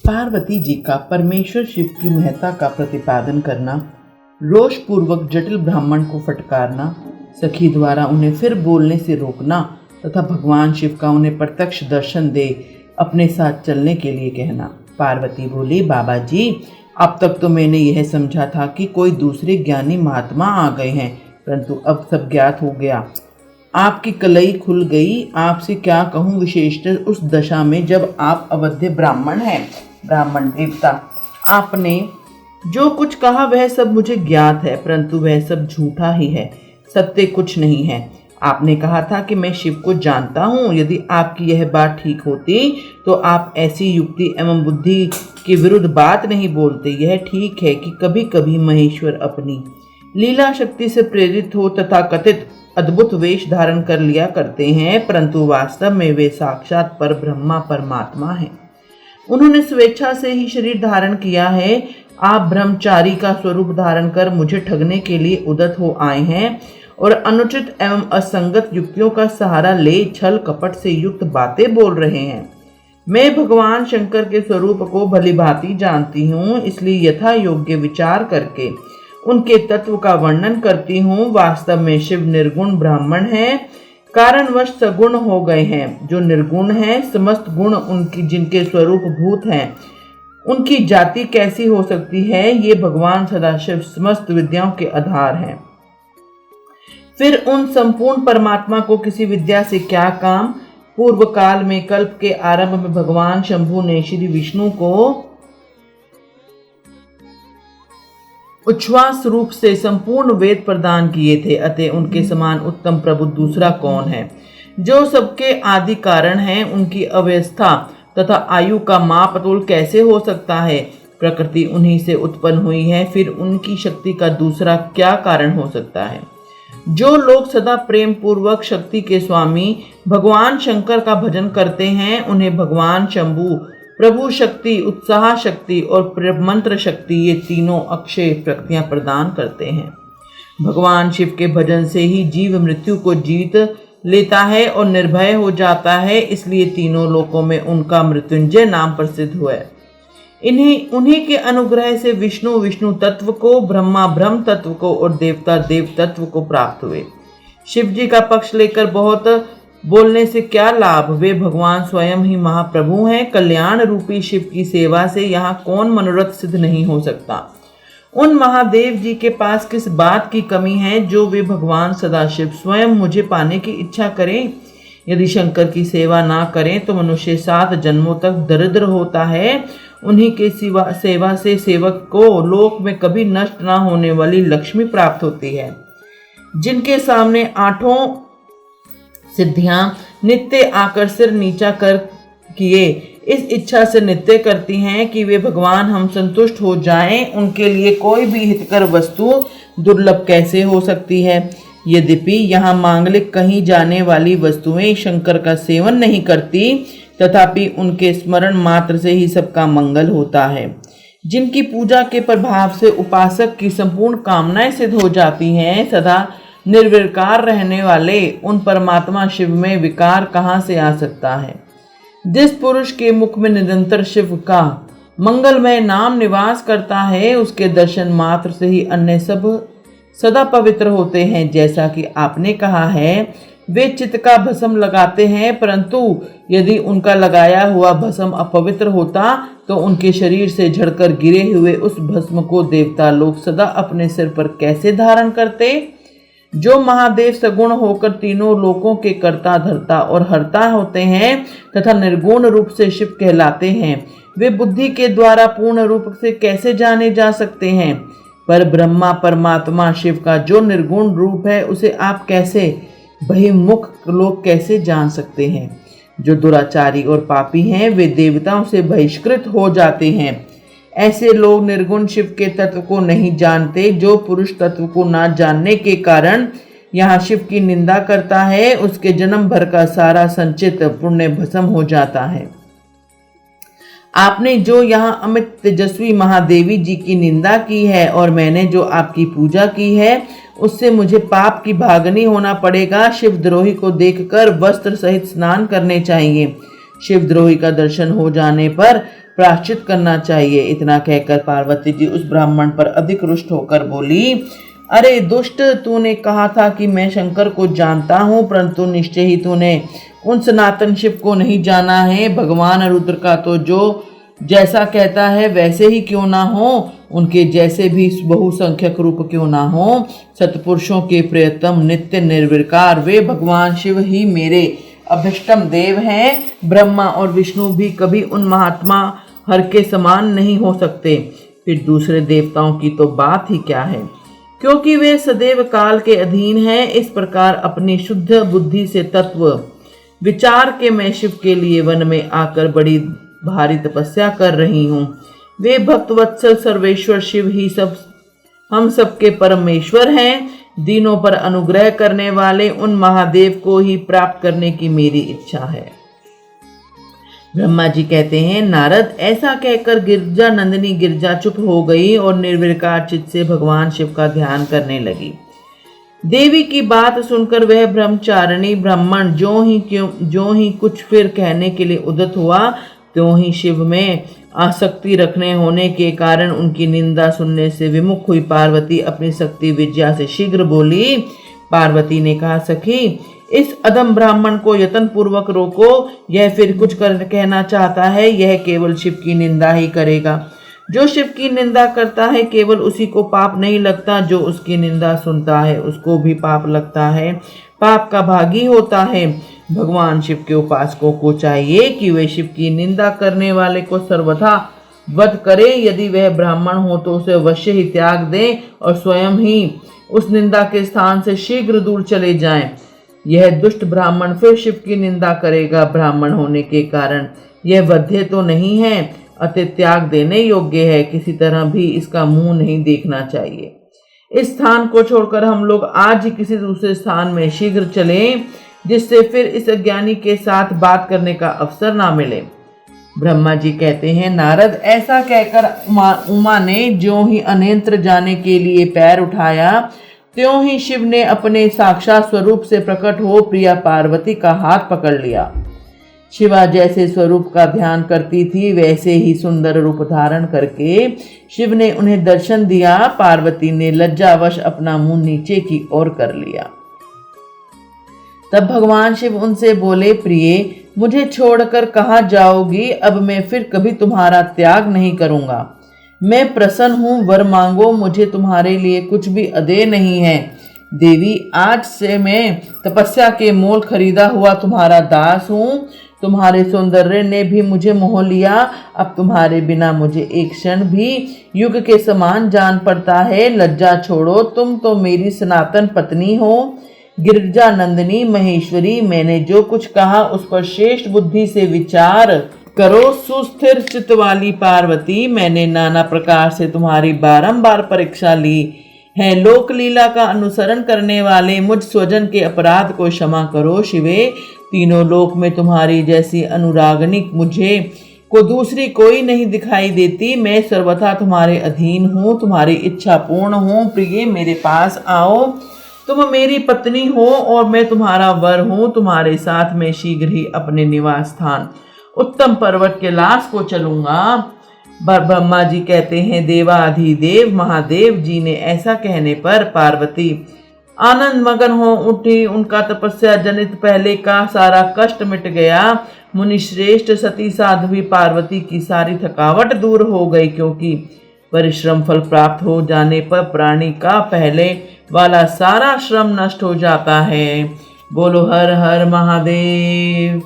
पार्वती जी का परमेश्वर शिव की महत्ता का प्रतिपादन करना, रोष पूर्वक जटिल ब्राह्मण को फटकारना, सखी द्वारा उन्हें फिर बोलने से रोकना तथा भगवान शिव का उन्हें प्रत्यक्ष दर्शन दे अपने साथ चलने के लिए कहना। पार्वती बोली, बाबा जी, अब तक तो मैंने यह समझा था कि कोई दूसरे ज्ञानी महात्मा आ गए हैं, परंतु अब सब ज्ञात हो गया। आपकी कलई खुल गई। आपसे क्या कहूँ, विशेषतः उस दशा में जब आप अवध्य ब्राह्मण हैं, ब्राह्मण देवता। आपने जो कुछ कहा वह सब मुझे ज्ञात है, परंतु वह सब झूठा ही है, सत्य कुछ नहीं है। आपने कहा था कि मैं शिव को जानता हूँ। यदि आपकी यह बात ठीक होती तो आप ऐसी युक्ति एवं बुद्धि के विरुद्ध बात नहीं बोलते। यह ठीक है कि कभी कभी महेश्वर अपनी लीला शक्ति से प्रेरित हो तथा कथित अद्भुत वेश धारण कर लिया करते हैं, परंतु वास्तव में वे साक्षात पर ब्रह्मा परमात्मा हैं। उन्होंने स्वेच्छा से ही शरीर धारण किया है। आप ब्रह्मचारी का स्वरूप धारण कर मुझे ठगने के लिए उद्यत हो आए हैं और अनुचित एवं असंगत युक्तियों का सहारा ले छल कपट से युक्त बातें बोल रहे हैं। मैं भगवान शंकर के स्वरूप को भलीभांति जानती हूँ, इसलिए यथा योग्य विचार करके उनके तत्व का वर्णन करती हूँ। वास्तव में शिव निर्गुण ब्राह्मण हैं, कारणवश सगुण हो गए हैं। जो निर्गुण हैं, समस्त गुण उनकी जिनके स्वरूप भूत हैं, उनकी जाति कैसी हो सकती है? ये भगवान सदाशिव समस्त विद्याओं के आधार हैं। फिर उन संपूर्ण परमात्मा को किसी विद्या से क्या काम? पूर्व काल में कल्प के आरंभ में भगवान शंभु ने श्री विष्णु को उच्छ्वास रूप से संपूर्ण वेद प्रदान किए थे, अतः उनके समान उत्तम प्रभु दूसरा कौन है? जो सबके आदि कारण हैं, उनकी अवस्था तथा आयु का मापतोल कैसे हो सकता है? प्रकृति उन्हीं से उत्पन्न हुई है, फिर उनकी शक्ति का दूसरा क्या कारण हो सकता है? जो लोग सदा प्रेम पूर्वक शक्ति के स्वामी भगवान शंकर का भजन करते हैं, उन्हें भगवान शंभु प्रभु शक्ति, उत्साह शक्ति और मंत्र शक्ति, ये तीनों अक्षय शक्तियां प्रदान करते हैं। भगवान शिव के भजन से ही जीव मृत्यु को जीत लेता है और निर्भय हो जाता है, इसलिए तीनों लोकों में उनका मृत्युंजय नाम प्रसिद्ध हुआ है। उन्हीं के अनुग्रह से विष्णु तत्व को, ब्रह्मा ब्रह्म तत्व को और देवता देव तत्व को प्राप्त हुए। शिव जी का पक्ष लेकर बहुत बोलने से क्या लाभ? वे भगवान स्वयं ही महाप्रभु हैं। कल्याण रूपी शिव की सेवा से यहाँ कौन मनोरथ सिद्ध नहीं हो सकता? उन महादेव जी के पास किस बात की कमी है जो वे भगवान सदाशिव स्वयं मुझे पाने की इच्छा करें? यदि शंकर की सेवा ना करें तो मनुष्य 7 जन्मों तक दरिद्र होता है। उन्हीं के सेवा से सेवक को लोक में कभी नष्ट ना होने वाली लक्ष्मी प्राप्त होती है। जिनके सामने 8 सिद्धियां नित्य आकर सिर नीचा कर किए इस इच्छा से नित्य करती हैं कि वे भगवान हम संतुष्ट हो जाएं, उनके लिए कोई भी हितकर वस्तु दुर्लभ कैसे हो सकती है? यद्यपि यहाँ मांगलिक कहीं जाने वाली वस्तुएं शंकर का सेवन नहीं करती, तथापि उनके स्मरण मात्र से ही सबका मंगल होता है। जिनकी पूजा के प्रभाव से उपासक की संपूर्ण कामनाएं सिद्ध हो जाती हैं, सदा निर्विकार रहने वाले उन परमात्मा शिव में विकार कहाँ से आ सकता है? जिस पुरुष के मुख में निरंतर शिव का मंगलमय नाम निवास करता है, उसके दर्शन मात्र से ही अन्य सब सदा पवित्र होते हैं। जैसा कि आपने कहा है, वे चित्त का भस्म लगाते हैं, परंतु यदि उनका लगाया हुआ भस्म अपवित्र होता तो उनके शरीर से झड़कर गिरे हुए उस भस्म को देवता लोग सदा अपने सिर पर कैसे धारण करते? जो महादेव सगुण होकर तीनों लोकों के कर्ता धर्ता और हर्ता होते हैं तथा निर्गुण रूप से शिव कहलाते हैं, वे बुद्धि के द्वारा पूर्ण रूप से कैसे जाने जा सकते हैं? पर ब्रह्मा परमात्मा शिव का जो निर्गुण रूप है, उसे आप कैसे बहिर्मुख लोग कैसे जान सकते हैं? जो दुराचारी और पापी हैं, वे देवताओं से बहिष्कृत हो जाते हैं। ऐसे लोग निर्गुण शिव के तत्व को नहीं जानते। जो पुरुष तत्व को ना जानने के कारण यहाँ शिव की निंदा करता है, उसके जन्म भर का सारा संचित पुण्य भस्म हो जाता है। आपने जो यहाँ अमित तेजस्वी महादेवी जी की निंदा की है और मैंने जो आपकी पूजा की है, उससे मुझे पाप की भागनी होना पड़ेगा। शिवद्रोही को देखकर वस्त्र सहित स्नान करने चाहिए। शिवद्रोही का दर्शन हो जाने पर प्रायश्चित करना चाहिए। इतना कहकर पार्वती जी उस ब्राह्मण पर अधिक रुष्ट होकर बोली, अरे दुष्ट, तूने कहा था कि मैं शंकर को जानता हूँ, परंतु निश्चय ही तूने उन सनातन शिव को नहीं जाना है। भगवान रुद्र का तो जो जैसा कहता है वैसे ही क्यों ना हो, उनके जैसे भी बहुसंख्यक रूप क्यों ना हो, सतपुरुषों के प्रियतम नित्य निर्विकार वे भगवान शिव ही मेरे अभिष्टम देव हैं। ब्रह्मा और विष्णु भी कभी उन महात्मा हर के समान नहीं हो सकते। फिर दूसरे देवताओं की तो बात ही क्या है, क्योंकि वे सदैव काल के अधीन हैं। इस प्रकार अपनी शुद्ध बुद्धि से तत्व विचार के मैं शिव के लिए वन में आकर बड़ी भारी तपस्या कर रही हूँ। वे भक्तवत्सल सर्वेश्वर शिव ही सब हम सबके परमेश्वर हैं। दीनों पर अनुग्रह करने वाले उन महादेव को ही प्राप्त करने की मेरी इच्छा है। ब्रह्मा जी कहते हैं, नारद, ऐसा कहकर गिरजा नंदिनी गिरजा चुप हो गई और निर्विकार चित्त से भगवान शिव का ध्यान करने लगी। देवी की बात सुनकर वह ब्रह्मचारिणी ब्राह्मण जो ही कुछ फिर कहने के लिए उद्यत हुआ, त्यों ही शिव में आसक्ति रखने होने के कारण उनकी निंदा सुनने से विमुख हुई पार्वती अपनी शक्ति विद्या से शीघ्र बोली। पार्वती ने कहा, सखी, इस अधम ब्राह्मण को यत्न पूर्वक रोको। यह फिर कुछ कहना चाहता है, यह केवल शिव की निंदा ही करेगा। जो शिव की निंदा करता है केवल उसी को पाप नहीं लगता, जो उसकी निंदा सुनता है उसको भी पाप लगता है, पाप का भागी होता है। भगवान शिव के उपासकों को चाहिए कि वे शिव की निंदा करने वाले को सर्वथा वध करे। यदि वह ब्राह्मण हो तो उसे अवश्य ही त्याग दें और स्वयं ही उस निंदा के स्थान से शीघ्र दूर चले जाएं। यह दुष्ट ब्राह्मण फिर शिव की निंदा करेगा। ब्राह्मण होने के कारण यह वध्य तो नहीं है, अतः त्याग देने योग्य है। किसी तरह भी इसका मुंह नहीं देखना चाहिए। इस स्थान को छोड़कर हम लोग आज ही किसी दूसरे स्थान में शीघ्र चलें, जिससे फिर इस अज्ञानी के साथ बात करने का अवसर ना मिले। ब्रह्मा जी कहते हैं, नारद, ऐसा कहकर उमा ने जो ही अन्यंत्र जाने के लिए पैर उठाया, त्यों ही शिव ने अपने साक्षात स्वरूप से प्रकट हो प्रिया पार्वती का हाथ पकड़ लिया। शिवा जैसे स्वरूप का ध्यान करती थी वैसे ही सुंदर रूप धारण करके शिव ने उन्हें दर्शन दिया। पार्वती ने लज्जावश अपना मुंह नीचे की ओर कर लिया। तब भगवान शिव उनसे बोले, प्रिय, मुझे छोड़कर कहाँ जाओगी? अब मैं फिर कभी तुम्हारा त्याग नहीं करूँगा। मैं प्रसन्न हूँ, वर मांगो, मुझे तुम्हारे लिए कुछ भी अदेय नहीं है। देवी, आज से मैं तपस्या के मोल खरीदा हुआ तुम्हारा दास हूँ। तुम्हारे सौंदर्य ने भी मुझे मोह लिया। अब तुम्हारे बिना मुझे एक क्षण भी युग के समान जान पड़ता है। लज्जा छोड़ो, तुम तो मेरी सनातन पत्नी हो, गिरजा नंदिनी महेश्वरी। मैंने जो कुछ कहा उस पर श्रेष्ठ बुद्धि से विचार करो। सुस्थिर चित्त वाली पार्वती, मैंने नाना प्रकार से तुम्हारी बारंबार परीक्षा ली है। लोक लीला का अनुसरण करने वाले मुझ स्वजन के अपराध को क्षमा करो। शिवे, तीनों लोक में तुम्हारी जैसी अनुरागनी मुझे को दूसरी कोई नहीं दिखाई देती। मैं सर्वथा तुम्हारे अधीन हूँ, तुम्हारी इच्छा पूर्ण हूँ। प्रिय, मेरे पास आओ, तुम मेरी पत्नी हो और मैं तुम्हारा वर हूँ। तुम्हारे साथ मैं शीघ्र ही अपने निवास स्थान उत्तम पर्वत कैलाश को चलूंगा। ब्रह्मा जी कहते हैं, देवाधिदेव महादेव जी ने ऐसा कहने पर पार्वती आनंद मगन हो उठी। उनका तपस्या जनित पहले का सारा कष्ट मिट गया। मुनि श्रेष्ठ सती साध्वी पार्वती की सारी थकावट दूर हो गई, क्योंकि परिश्रम फल प्राप्त हो जाने पर प्राणी का पहले वाला सारा श्रम नष्ट हो जाता है। बोलो हर हर महादेव।